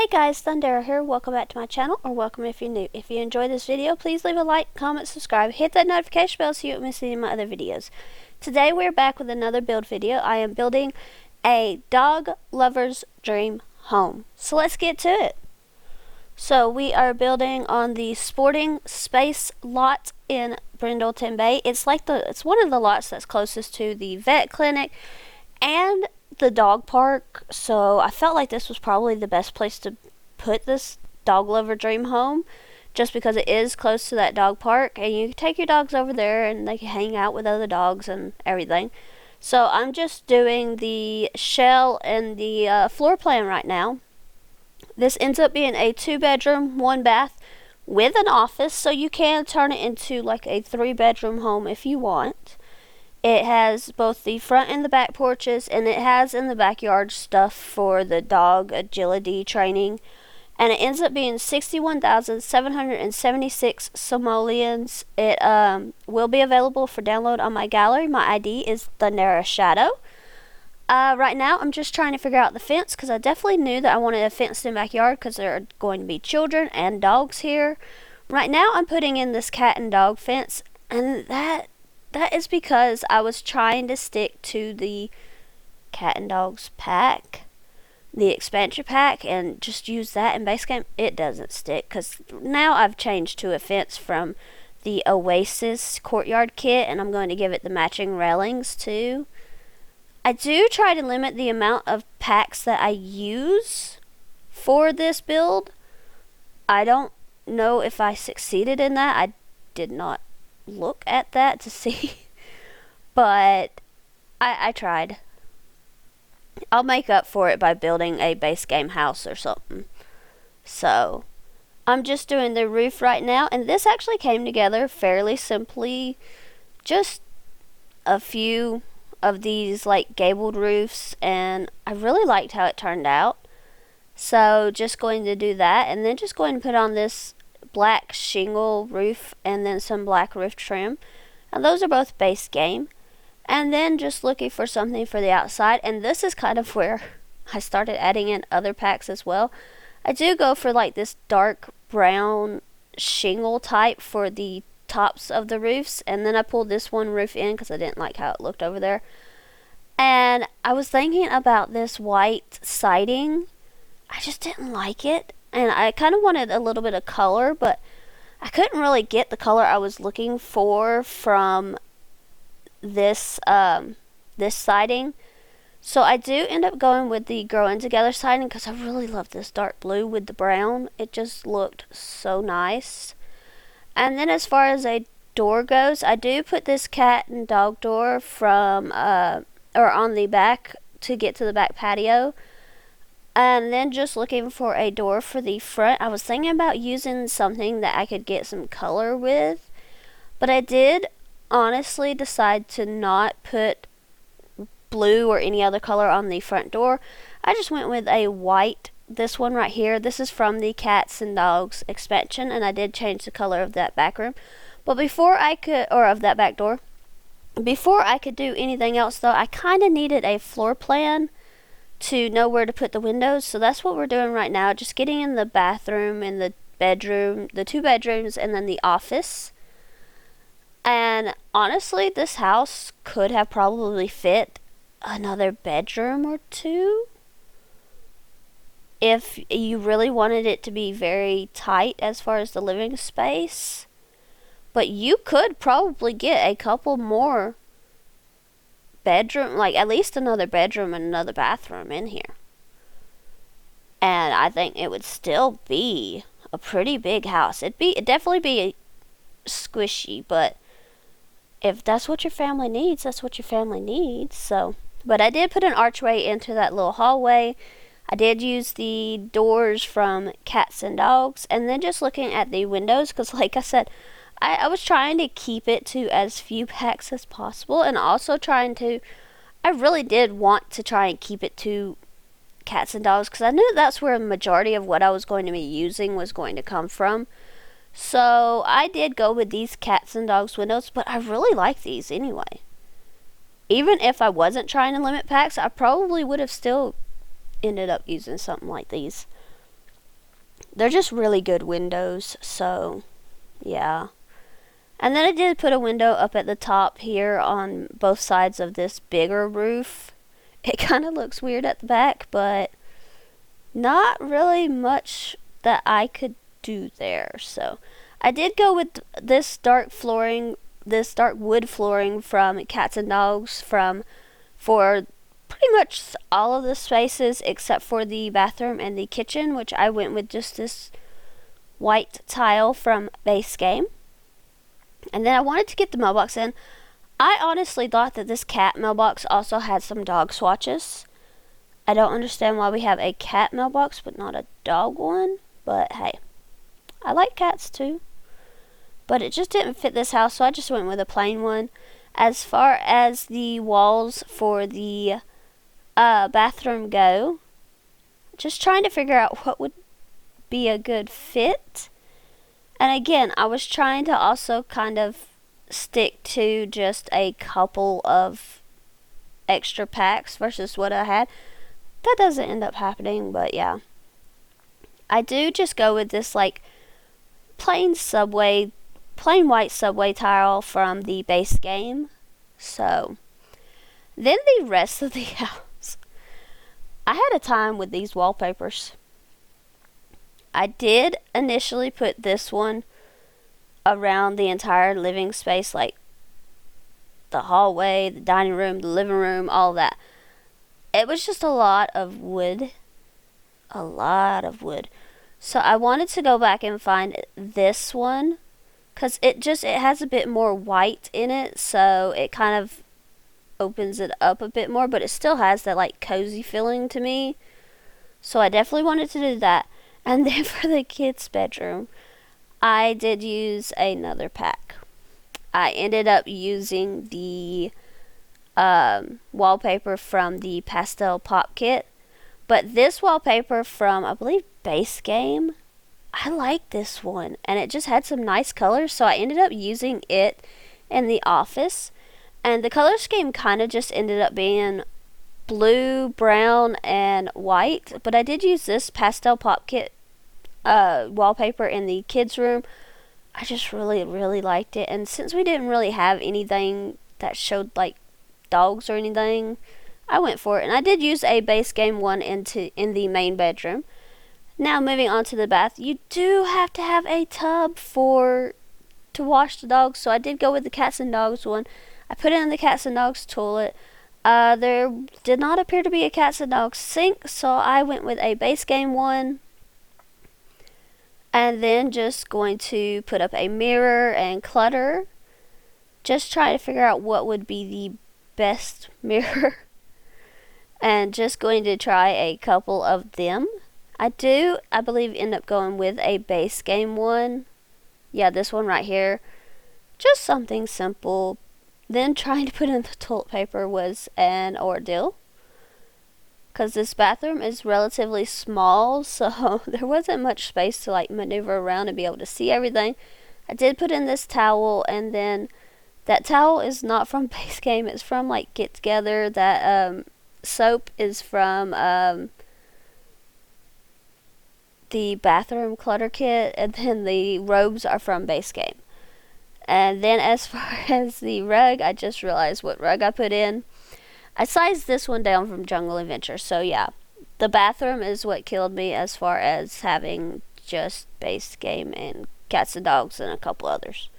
Hey guys, Thundera here. Welcome back to my channel, or welcome if you're new. If you enjoyed this video, please leave a like, comment, subscribe, hit that notification bell so you don't miss any of my other videos. Today we're back with another build video. I am building a dog lover's dream home. So let's get to it. So we are building on the Sporting Space lot in Brindleton Bay. It's one of the lots that's closest to the vet clinic and the dog park, so I felt like this was probably the best place to put this dog lover dream home, just because it is close to that dog park and you can take your dogs over there and they can hang out with other dogs and everything. So I'm just doing the shell and the floor plan right now. This ends up being a 2-bedroom, 1-bath with an office, so you can turn it into like a 3-bedroom home if you want. It has both the front and the back porches, and it has in the backyard stuff for the dog agility training. And it ends up being 61,776 simoleons. It will be available for download on my gallery. My ID is Thundera Shadow. Right now, I'm just trying to figure out the fence, because I definitely knew that I wanted a fenced-in backyard, because there are going to be children and dogs here. Right now, I'm putting in this cat and dog fence, and that is because I was trying to stick to the Cat and Dogs pack, the expansion pack, and just use that in base game. It doesn't stick, because now I've changed to a fence from the Oasis Courtyard kit, and I'm going to give it the matching railings too. I do try to limit the amount of packs that I use for this build. I don't know if I succeeded in that. I did not look at that to see, but I tried. I'll make up for it by building a base game house or something. So I'm just doing the roof right now, and this actually came together fairly simply. Just a few of these like gabled roofs, and I really liked how it turned out. So just going to do that, and then just going to put on this black shingle roof and then some black roof trim, and those are both base game. And then just looking for something for the outside, and this is kind of where I started adding in other packs as well. I do go for like this dark brown shingle type for the tops of the roofs, and then I pulled this one roof in because I didn't like how it looked over there. And I was thinking about this white siding. I just didn't like it, and I kind of wanted a little bit of color, but I couldn't really get the color I was looking for from this this siding. So I do end up going with the Growing Together siding, because I really love this dark blue with the brown. It just looked so nice. And then as far as a door goes, I do put this cat and dog door from or on the back to get to the back patio. And then just looking for a door for the front. I was thinking about using something that I could get some color with, but I did honestly decide to not put blue or any other color on the front door. I just went with a white, this one right here. This is from the Cats and Dogs expansion, and I did change the color of that back room. But before I could, or of that back door, before I could do anything else though, I kind of needed a floor plan to know where to put the windows. So that's what we're doing right now, just getting in the bathroom and the bedroom, the 2 bedrooms, and then the office. And honestly, this house could have probably fit another bedroom or 2 if you really wanted it to be very tight as far as the living space. But you could probably get a couple more bedroom, like at least another bedroom and another bathroom in here, and I think it would still be a pretty big house. It'd definitely be squishy, but if that's what your family needs, that's what your family needs. So, but I did put an archway into that little hallway. I did use the doors from Cats and Dogs, and then just looking at the windows, because like I said, I was trying to keep it to as few packs as possible, and also I really did want to try and keep it to Cats and Dogs, because I knew that's where the majority of what I was going to be using was going to come from. So I did go with these Cats and Dogs windows, but I really like these anyway. Even if I wasn't trying to limit packs, I probably would have still ended up using something like these. they're just really good windows, so yeah. And then I did put a window up at the top here on both sides of this bigger roof. It kind of looks weird at the back, but not really much that I could do there. So I did go with this dark wood flooring from Cats and Dogs for pretty much all of the spaces except for the bathroom and the kitchen, which I went with just this white tile from Base Game. And then I wanted to get the mailbox in. I honestly thought that this cat mailbox also had some dog swatches. I don't understand why we have a cat mailbox but not a dog one. But hey, I like cats too. But it just didn't fit this house, so I just went with a plain one. As far as the walls for the bathroom go, just trying to figure out what would be a good fit. And again, I was trying to also kind of stick to just a couple of extra packs versus what I had. That doesn't end up happening, but yeah. I do just go with this like plain white subway tile from the Base Game. So then the rest of the house, I had a time with these wallpapers. I did initially put this one around the entire living space, like the hallway, the dining room, the living room, all that. It was just a lot of wood. So I wanted to go back and find this one, because it has a bit more white in it, so it kind of opens it up a bit more, but it still has that like cozy feeling to me. So I definitely wanted to do that. And then for the kids' bedroom, I did use another pack. I ended up using the wallpaper from the Pastel Pop Kit. But this wallpaper from, I believe, Base Game, I like this one. And it just had some nice colors, so I ended up using it in the office. And the color scheme kind of just ended up being blue, brown, and white. But I did use this Pastel Pop Kit wallpaper in the kids' room. I just really, really liked it. And since we didn't really have anything that showed like dogs or anything, I went for it. And I did use a Base Game one in the main bedroom. Now moving on to the bath, you do have to have a tub to wash the dogs. So I did go with the Cats and Dogs one. I put it in the Cats and Dogs toilet. There did not appear to be a Cats and Dogs sink, so I went with a Base Game one. And then just going to put up a mirror and clutter. Just try to figure out what would be the best mirror. And just going to try a couple of them. I believe, end up going with a Base Game one. Yeah, this one right here. Just something simple. Then trying to put in the toilet paper was an ordeal, because this bathroom is relatively small, so there wasn't much space to like maneuver around and be able to see everything. I did put in this towel, and then that towel is not from Base Game, it's from like Get Together. That soap is from the bathroom clutter kit, and then the robes are from Base Game. And then as far as the rug, I just realized what rug I put in. I sized this one down from Jungle Adventure. So yeah, the bathroom is what killed me as far as having just Base Game and Cats and Dogs and a couple others.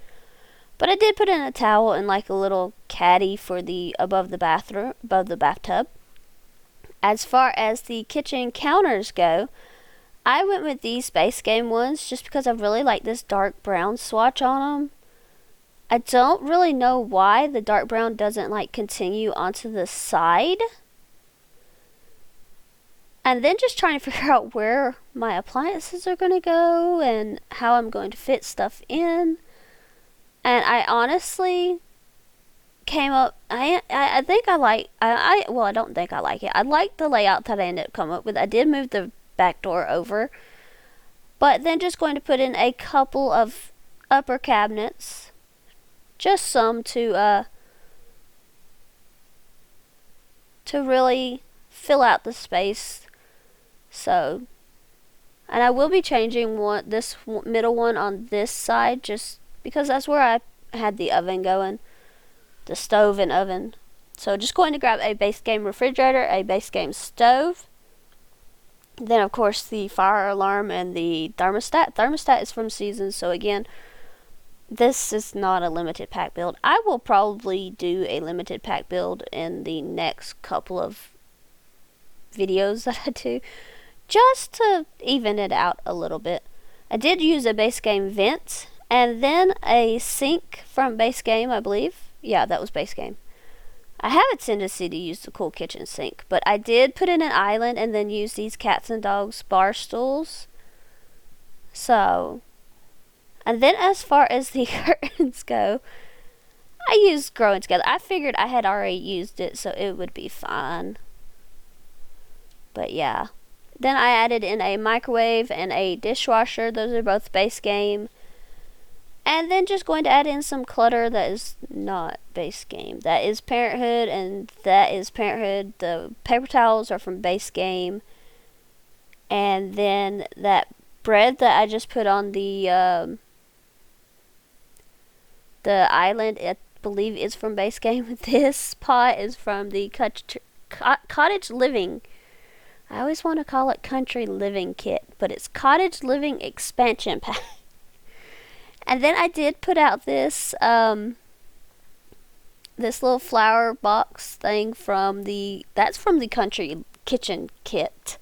But I did put in a towel and like a little caddy for the above the bathtub. As far as the kitchen counters go, I went with these Base Game ones just because I really like this dark brown swatch on them. I don't really know why the dark brown doesn't like continue onto the side. And then just trying to figure out where my appliances are going to go and how I'm going to fit stuff in. And I honestly came up, I think I like, I don't think I like it. I like the layout that I ended up coming up with. I did move the back door over. But then just going to put in a couple of upper cabinets. Just some to really fill out the space. So And I will be changing this middle one on this side just because that's where I had the oven going. The stove and oven. So just going to grab a base game refrigerator, a base game stove. Then of course the fire alarm and the thermostat. Thermostat is from Seasons, so again, this is not a limited pack build. I will probably do a limited pack build in the next couple of videos that I do, just to even it out a little bit. I did use a base game vent, and then a sink from base game, I believe. Yeah, that was base game. I have a tendency to use the cool kitchen sink, but I did put in an island and then use these cats and dogs bar stools. So, and then as far as the curtains go, I used Growing Together. I figured I had already used it, so it would be fine. But yeah. Then I added in a microwave and a dishwasher. Those are both base game. And then just going to add in some clutter that is not base game. That is Parenthood, and that is Parenthood. The paper towels are from base game. And then that bread that I just put on the island, I believe is from base game. This pot is from the Cottage Living. I always want to call it Country Living Kit, but it's Cottage Living Expansion Pack. And then I did put out this this little flower box thing that's from the Country Kitchen Kit.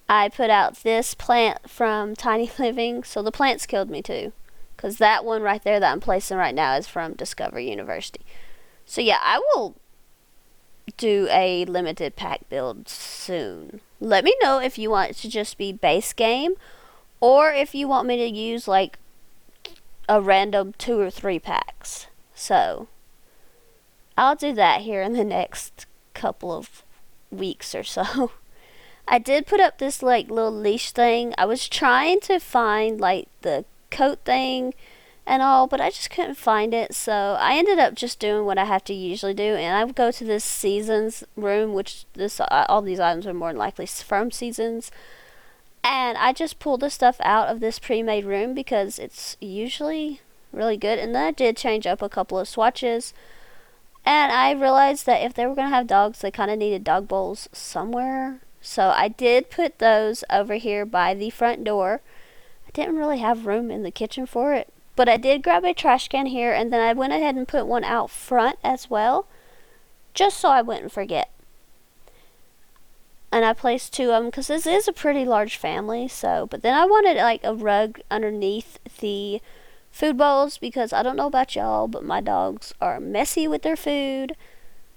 I put out this plant from Tiny Living, so the plants killed me too, because that one right there that I'm placing right now is from Discovery University. So yeah, I will do a limited pack build soon. Let me know if you want it to just be base game, or if you want me to use like a random 2 or 3 packs. So I'll do that here in the next couple of weeks or so. I did put up this like little leash thing. I was trying to find like the coat thing and all, but I just couldn't find it, so I ended up just doing what I have to usually do, and I would go to this Seasons room, which all these items are more than likely from Seasons, and I just pulled the stuff out of this pre-made room because it's usually really good. And then I did change up a couple of swatches, and I realized that if they were going to have dogs, they kind of needed dog bowls somewhere, so I did put those over here by the front door. I didn't really have room in the kitchen for it, but I did grab a trash can here, and then I went ahead and put one out front as well, just so I wouldn't forget. And I placed 2 of them because this is a pretty large family. So, but then I wanted like a rug underneath the food bowls because I don't know about y'all, but my dogs are messy with their food.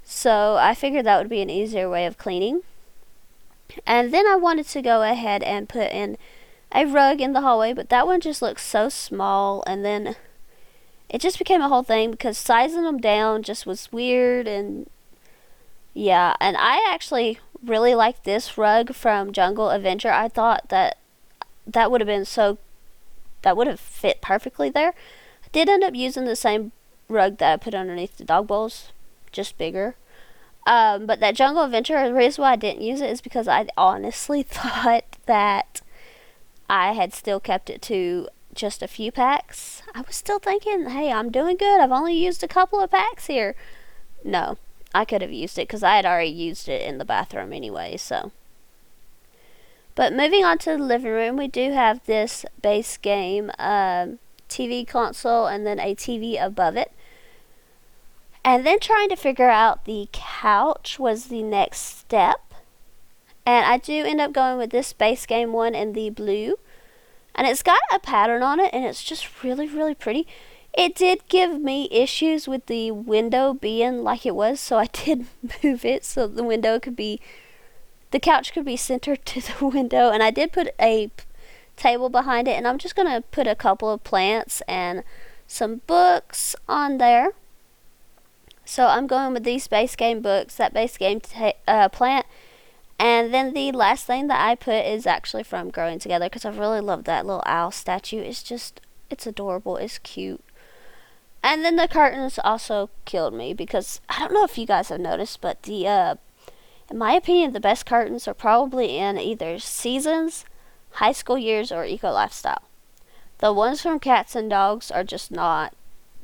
So I figured that would be an easier way of cleaning. And then I wanted to go ahead and put in a rug in the hallway, but that one just looks so small, and then it just became a whole thing because sizing them down just was weird. And yeah, and I actually really like this rug from Jungle Adventure. I thought that would have fit perfectly there. I did end up using the same rug that I put underneath the dog bowls, just bigger. But that Jungle Adventure, the reason why I didn't use it is because I honestly thought that I had still kept it to just a few packs. I was still thinking, hey, I'm doing good. I've only used a couple of packs here. No, I could have used it because I had already used it in the bathroom anyway, so. But moving on to the living room, we do have this base game TV console and then a TV above it. And then trying to figure out the couch was the next step. And I do end up going with this base game one in the blue. And it's got a pattern on it, and it's just really, really pretty. It did give me issues with the window being like it was, so I did move it so the couch could be centered to the window. And I did put a table behind it, and I'm just going to put a couple of plants and some books on there. So I'm going with these base game books, that base game plant. And then the last thing that I put is actually from Growing Together because I really love that little owl statue. It's adorable. It's cute. And then the curtains also killed me because I don't know if you guys have noticed, but in my opinion, the best curtains are probably in either Seasons, High School Years or Eco Lifestyle. The ones from Cats and Dogs are just not,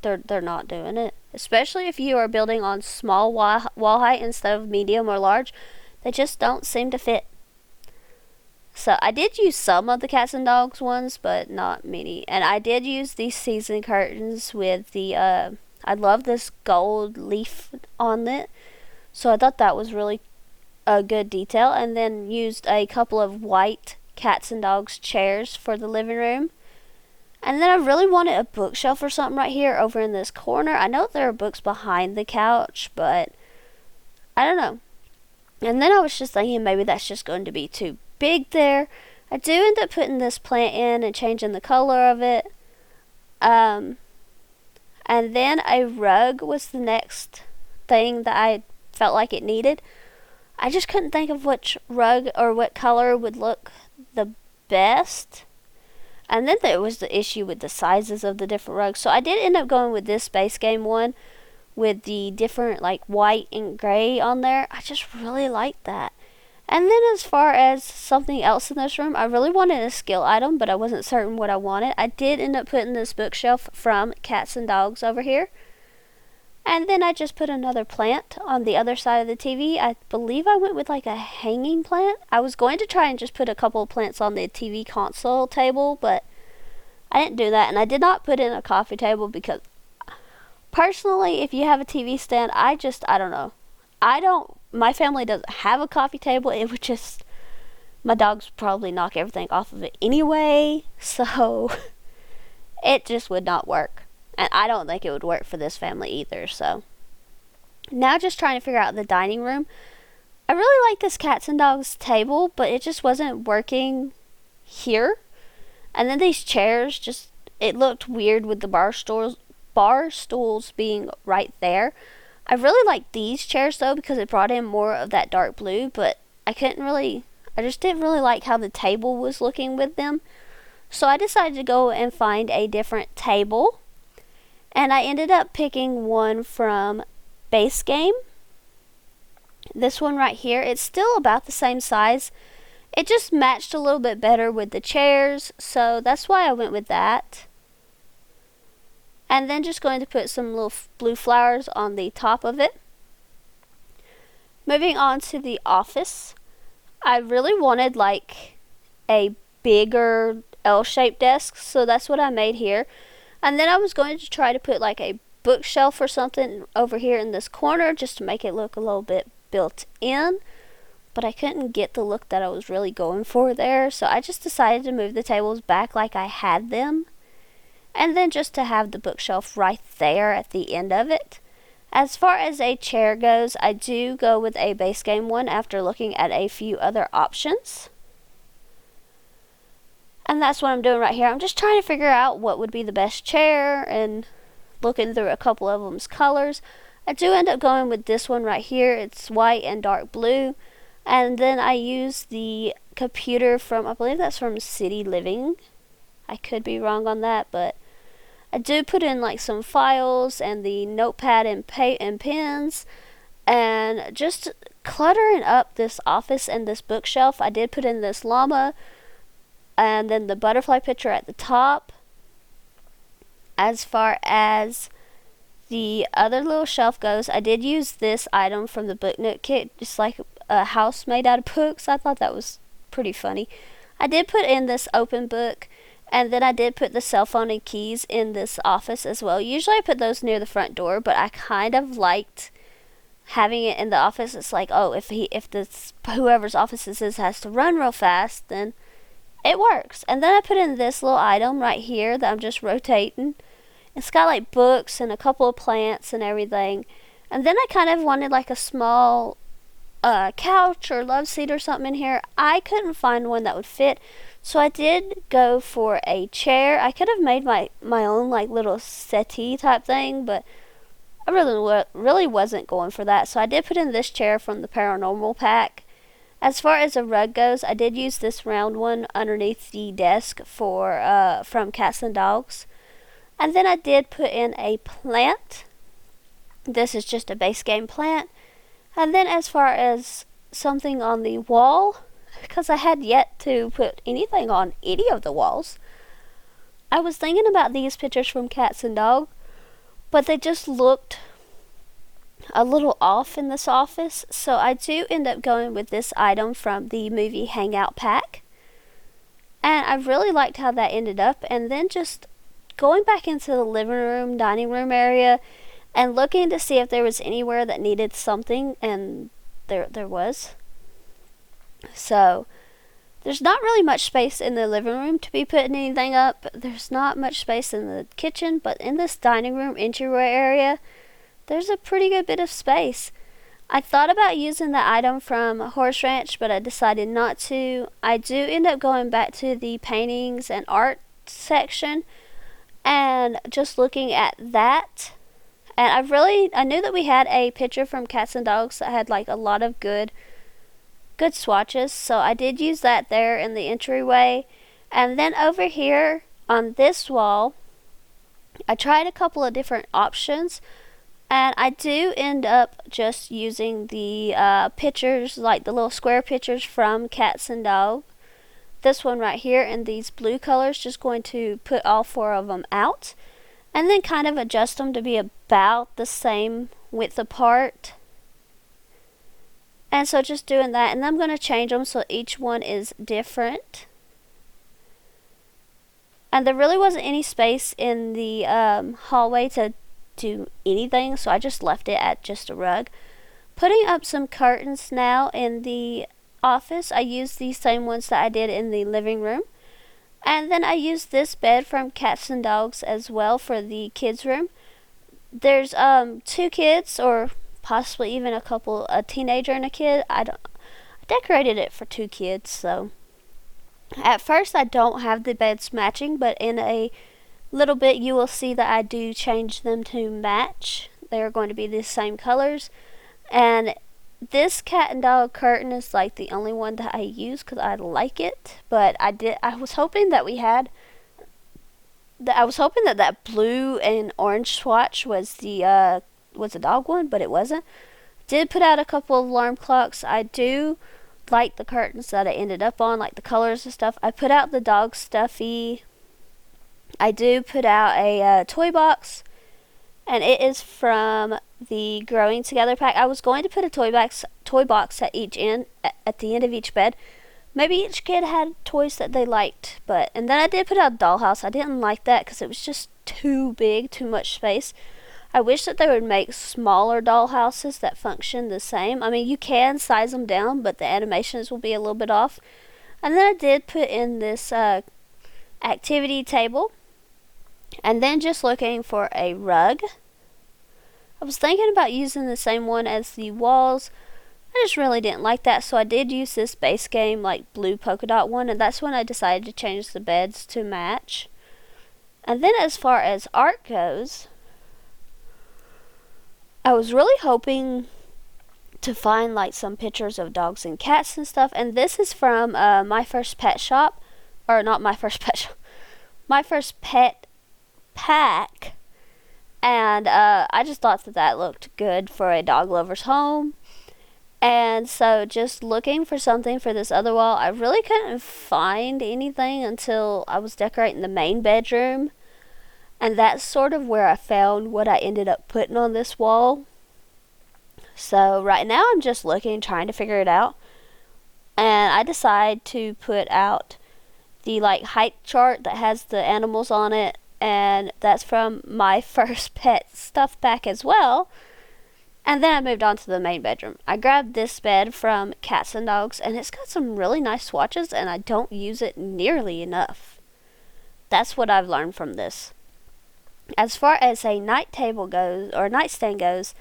they're not doing it. Especially if you are building on small wall height instead of medium or large, they just don't seem to fit. So I did use some of the Cats and Dogs ones, but not many. And I did use these season curtains with the, I love this gold leaf on it. So I thought that was really a good detail. And then used a couple of white Cats and Dogs chairs for the living room. And then I really wanted a bookshelf or something right here over in this corner. I know there are books behind the couch, but I don't know. And then I was just thinking maybe that's just going to be too big there. I do end up putting this plant in and changing the color of it. And then a rug was the next thing that I felt like it needed. I just couldn't think of which rug or what color would look the best. And then there was the issue with the sizes of the different rugs. So I did end up going with this Base Game one with the different like white and gray on there. I just really liked that. And then as far as something else in this room, I really wanted a skill item, but I wasn't certain what I wanted. I did end up putting this bookshelf from Cats and Dogs over here. And then I just put another plant on the other side of the TV. I believe I went with like a hanging plant. I was going to try and just put a couple of plants on the TV console table, but I didn't do that. And I did not put in a coffee table because personally, if you have a TV stand, I don't know. My family doesn't have a coffee table. It would just, my dogs probably knock everything off of it anyway. So it just would not work. And I don't think it would work for this family either. So now just trying to figure out the dining room. I really like this Cats and Dogs table, but it just wasn't working here. And then these chairs just, it looked weird with the bar stools being right there. I really like these chairs though because it brought in more of that dark blue, but I just didn't really like how the table was looking with them. So I decided to go and find a different table. And I ended up picking one from Base Game. This one right here, it's still about the same size. It just matched a little bit better with the chairs, so that's why I went with that. And then just going to put some little blue flowers on the top of it. Moving on to the office. I really wanted like a bigger L-shaped desk, so that's what I made here. And then I was going to try to put like a bookshelf or something over here in this corner just to make it look a little bit built in. But I couldn't get the look that I was really going for there. So I just decided to move the tables back like I had them. And then just to have the bookshelf right there at the end of it. As far as a chair goes, I do go with a Base Game one after looking at a few other options. And that's what I'm doing right here. I'm just trying to figure out what would be the best chair and looking through a couple of them's colors. I do end up going with this one right here. It's white and dark blue. And then I use the computer from, I believe that's from City Living. I could be wrong on that, but I do put in like some files and the notepad and pens. And just cluttering up this office and this bookshelf. I did put in this llama and then the butterfly picture at the top. As far as the other little shelf goes, I did use this item from the Book Nook kit, just like a house made out of books. I thought that was pretty funny. I did put in this open book, and then I did put the cell phone and keys in this office as well. Usually I put those near the front door, but I kind of liked having it in the office. It's like, oh, if this whoever's office this is has to run real fast, then it works. And then I put in this little item right here that I'm just rotating. It's got like books and a couple of plants and everything. And then I kind of wanted like a small couch or love seat or something in here. I couldn't find one that would fit, so I did go for a chair. I could have made my own like little settee type thing, but I really wasn't going for that. So I did put in this chair from the Paranormal pack. As far as a rug goes, I did use this round one underneath the desk for from Cats and Dogs. And then I did put in a plant. This is just a Base Game plant. And then as far as something on the wall, because I had yet to put anything on any of the walls. I was thinking about these pictures from Cats and Dog, but they just looked a little off in this office, so I do end up going with this item from the movie Hangout pack. And I really liked how that ended up, and then just going back into the living room, dining room area, and looking to see if there was anywhere that needed something, and there was. So there's not really much space in the living room to be putting anything up. There's not much space in the kitchen, but in this dining room entryway area, there's a pretty good bit of space. I thought about using the item from Horse Ranch, but I decided not to. I do end up going back to the paintings and art section and just looking at that. And I knew that we had a picture from Cats and Dogs that had like a lot of good swatches, so I did use that there in the entryway. And then over here on this wall, I tried a couple of different options, and I do end up just using the pictures, like the little square pictures from Cats and Dog. This one right here in these blue colors, just going to put all 4 of them out, and then kind of adjust them to be about the same width apart. And so just doing that, and I'm going to change them so each one is different. And there really wasn't any space in the hallway to do anything, so I just left it at just a rug. Putting up some curtains now in the office. I used the same ones that I did in the living room. And then I used this bed from Cats and Dogs as well for the kids' room. There's 2 kids, or possibly even a teenager and a kid. I decorated it for 2 kids, so at first I don't have the beds matching, but in a little bit you will see that I do change them to match. They're going to be the same colors, and this cat and dog curtain is like the only one that I use because I like it. But I was hoping that that blue and orange swatch was the dog one, but it wasn't. Did put out a couple of alarm clocks. I do like the curtains that I ended up on, like the colors and stuff. I put out the dog stuffy. I do put out a toy box, and it is from the Growing Together pack. I was going to put a toy box at each end, at the end of each bed. Maybe each kid had toys that they liked, and then I did put out a dollhouse. I didn't like that because it was just too big, too much space. I wish that they would make smaller dollhouses that function the same. I mean, you can size them down, but the animations will be a little bit off. And then I did put in this activity table. And then just looking for a rug. I was thinking about using the same one as the walls. I just really didn't like that, so I did use this base game like blue polka dot one, and that's when I decided to change the beds to match. And then as far as art goes, I was really hoping to find like some pictures of dogs and cats and stuff, and this is from My First Pet Shop, or not My First Pet Shop, My First Pet Pack, and I just thought that looked good for a dog lover's home. And so just looking for something for this other wall, I really couldn't find anything until I was decorating the main bedroom, and that's sort of where I found what I ended up putting on this wall. So right now I'm just looking, trying to figure it out, and I decide to put out the like height chart that has the animals on it, and that's from My First Pet Stuff Pack as well. And then I moved on to the main bedroom. I grabbed this bed from Cats and Dogs, and it's got some really nice swatches, and I don't use it nearly enough. That's what I've learned from this. As far as a night table goes, or nightstand goes,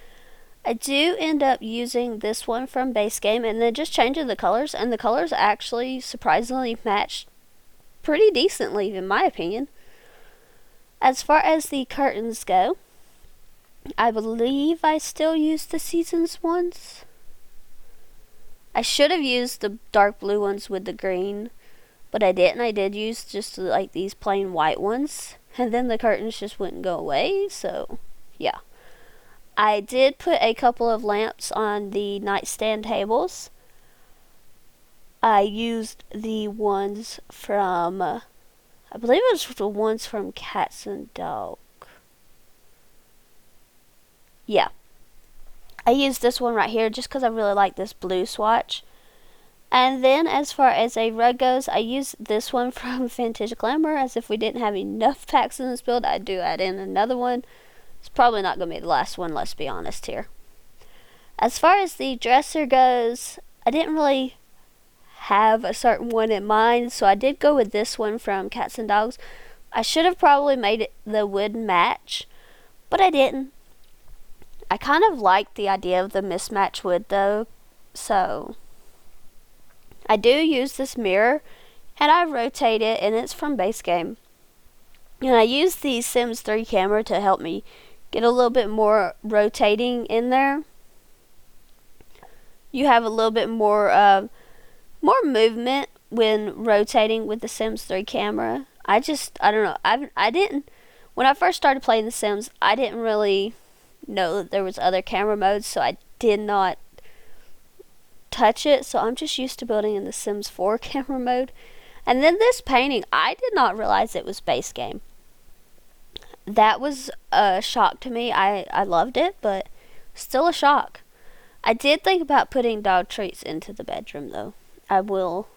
I do end up using this one from Base Game, and then just changing the colors, and the colors actually surprisingly match pretty decently, in my opinion. As far as the curtains go, I believe I still use the Seasons ones. I should have used the dark blue ones with the green, but I didn't. I did use just like these plain white ones, and then the curtains just wouldn't go away, so yeah. I did put a couple of lamps on the nightstand tables. I used the ones from, I believe it was the ones from Cats and Dog. Yeah. I used this one right here just because I really like this blue swatch. And then as far as a rug goes, I used this one from Vintage Glamour. As if we didn't have enough packs in this build, I do add in another one. It's probably not going to be the last one, let's be honest here. As far as the dresser goes, I didn't really have a certain one in mind, so I did go with this one from Cats and Dogs. I should have probably made it the wood match, but I didn't. I kind of liked the idea of the mismatch wood though, so I do use this mirror and I rotate it, and it's from Base Game. And I use the Sims 3 camera to help me get a little bit more rotating in there. You have a little bit more movement when rotating with the Sims 3 camera. I don't know. I didn't, when I first started playing The Sims, I didn't really know that there was other camera modes, so I did not touch it. So I'm just used to building in the Sims 4 camera mode. And then this painting, I did not realize it was Base Game. That was a shock to me. I loved it, but still a shock. I did think about putting dog treats into the bedroom though. I will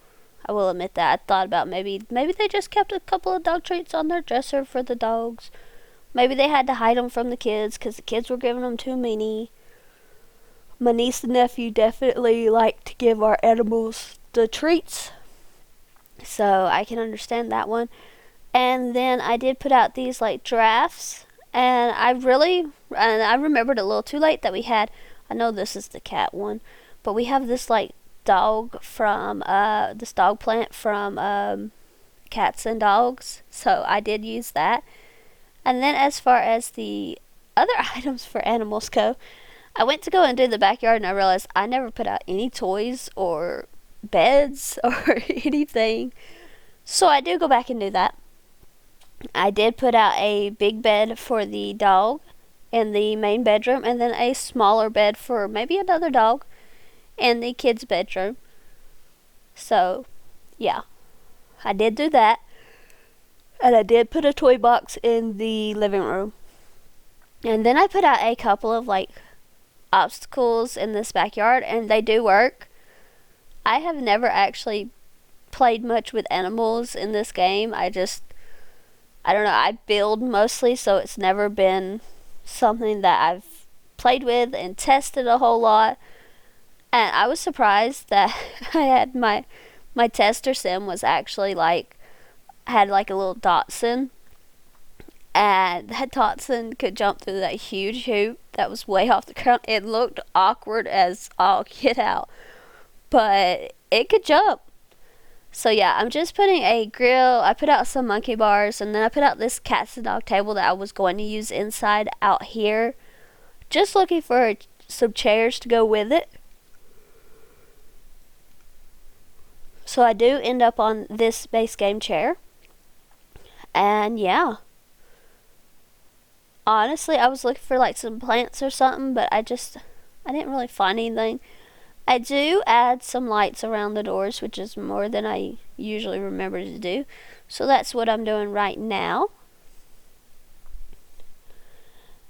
admit that. I thought about maybe they just kept a couple of dog treats on their dresser for the dogs. Maybe they had to hide them from the kids because the kids were giving them too many. My niece and nephew definitely like to give our animals the treats, so I can understand that one. And then I did put out these like giraffes, and I remembered a little too late that we had, I know this is the cat one, but we have this like dog from this dog plant from Cats and Dogs, so I did use that. And then as far as the other items for animals go, I went to go and do the backyard, and I realized I never put out any toys or beds or anything, so I do go back and do that. I did put out a big bed for the dog in the main bedroom, and then a smaller bed for maybe another dog in the kids' bedroom. So, yeah, I did do that. And I did put a toy box in the living room. And then I put out a couple of like obstacles in this backyard, and they do work. I have never actually played much with animals in this game. I don't know, I build mostly, so it's never been something that I've played with and tested a whole lot. And I was surprised that I had my tester sim was actually had a little Dachshund, and that Dachshund could jump through that huge hoop that was way off the ground. It looked awkward as all get out, but it could jump. So yeah, I'm just putting a grill. I put out some monkey bars, and then I put out this Cats and Dog table that I was going to use inside out here. Just looking for some chairs to go with it. So I do end up on this Base Game chair. And yeah. Honestly, I was looking for like some plants or something, but I didn't really find anything. I do add some lights around the doors, which is more than I usually remember to do. So that's what I'm doing right now.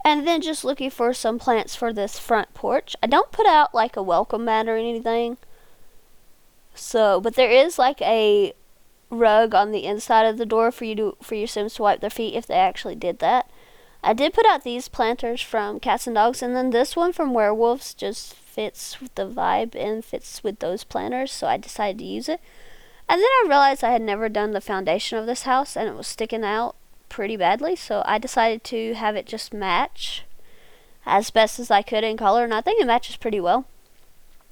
And then just looking for some plants for this front porch. I don't put out like a welcome mat or anything. So, but there is like a rug on the inside of the door for your Sims to wipe their feet if they actually did that. I did put out these planters from Cats and Dogs, and then this one from Werewolves just fits with the vibe and fits with those planters, so I decided to use it. And then I realized I had never done the foundation of this house, and it was sticking out pretty badly, so I decided to have it just match as best as I could in color, and I think it matches pretty well.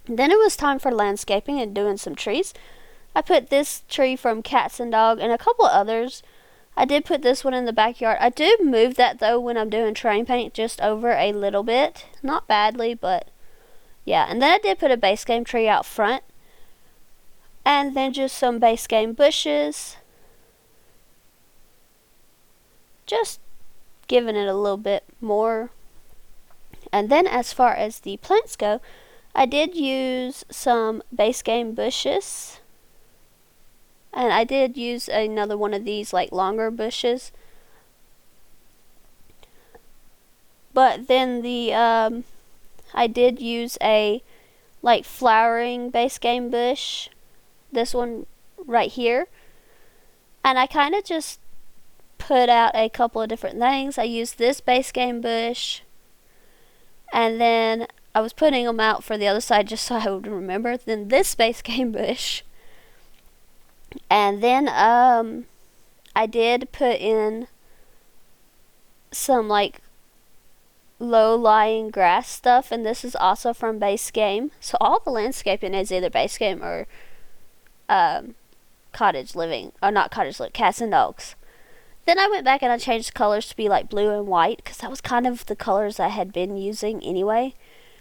And then it was time for landscaping and doing some trees. I put this tree from Cats and Dog and a couple others. I did put this one in the backyard. I do move that though when I'm doing terrain paint just over a little bit. Not badly, but yeah. And then I did put a Base Game tree out front. And then just some Base Game bushes. Just giving it a little bit more. And then as far as the plants go, I did use some Base Game bushes And I did use another one of these like longer bushes. But then I did use a like flowering base game bush. This one right here. And I kind of just put out a couple of different things. I used this base game bush. And then I was putting them out for the other side just so I would remember. Then this base game bush. And then I did put in some like low-lying grass stuff, and this is also from base game. So all the landscaping is either base game or cottage living, or not cottage living, cats and dogs. Then I went back and I changed the colors to be like blue and white because that was kind of the colors I had been using anyway.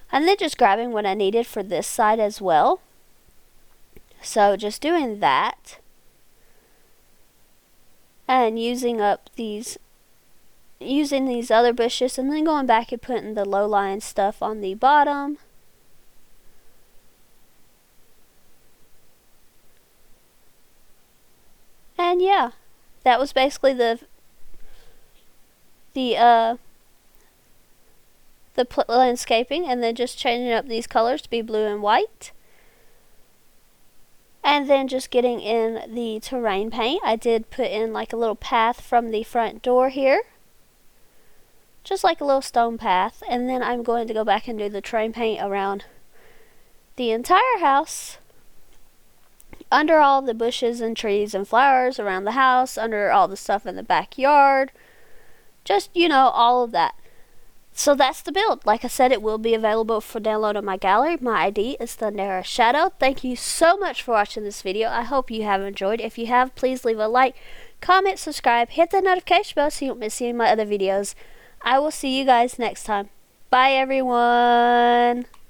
And then just grabbing what I needed for this side as well. So just doing that. And using these other bushes, and then going back and putting the low-lying stuff on the bottom. And yeah, that was basically the landscaping, and then just changing up these colors to be blue and white. And then just getting in the terrain paint. I did put in like a little path from the front door here. Just like a little stone path. And then I'm going to go back and do the terrain paint around the entire house. Under all the bushes and trees and flowers around the house. Under all the stuff in the backyard. Just, all of that. So that's the build. Like I said, it will be available for download on my gallery. My ID is Thundera Shadow. Thank you so much for watching this video. I hope you have enjoyed. If you have, please leave a like, comment, subscribe, hit the notification bell so you don't miss any of my other videos. I will see you guys next time. Bye, everyone.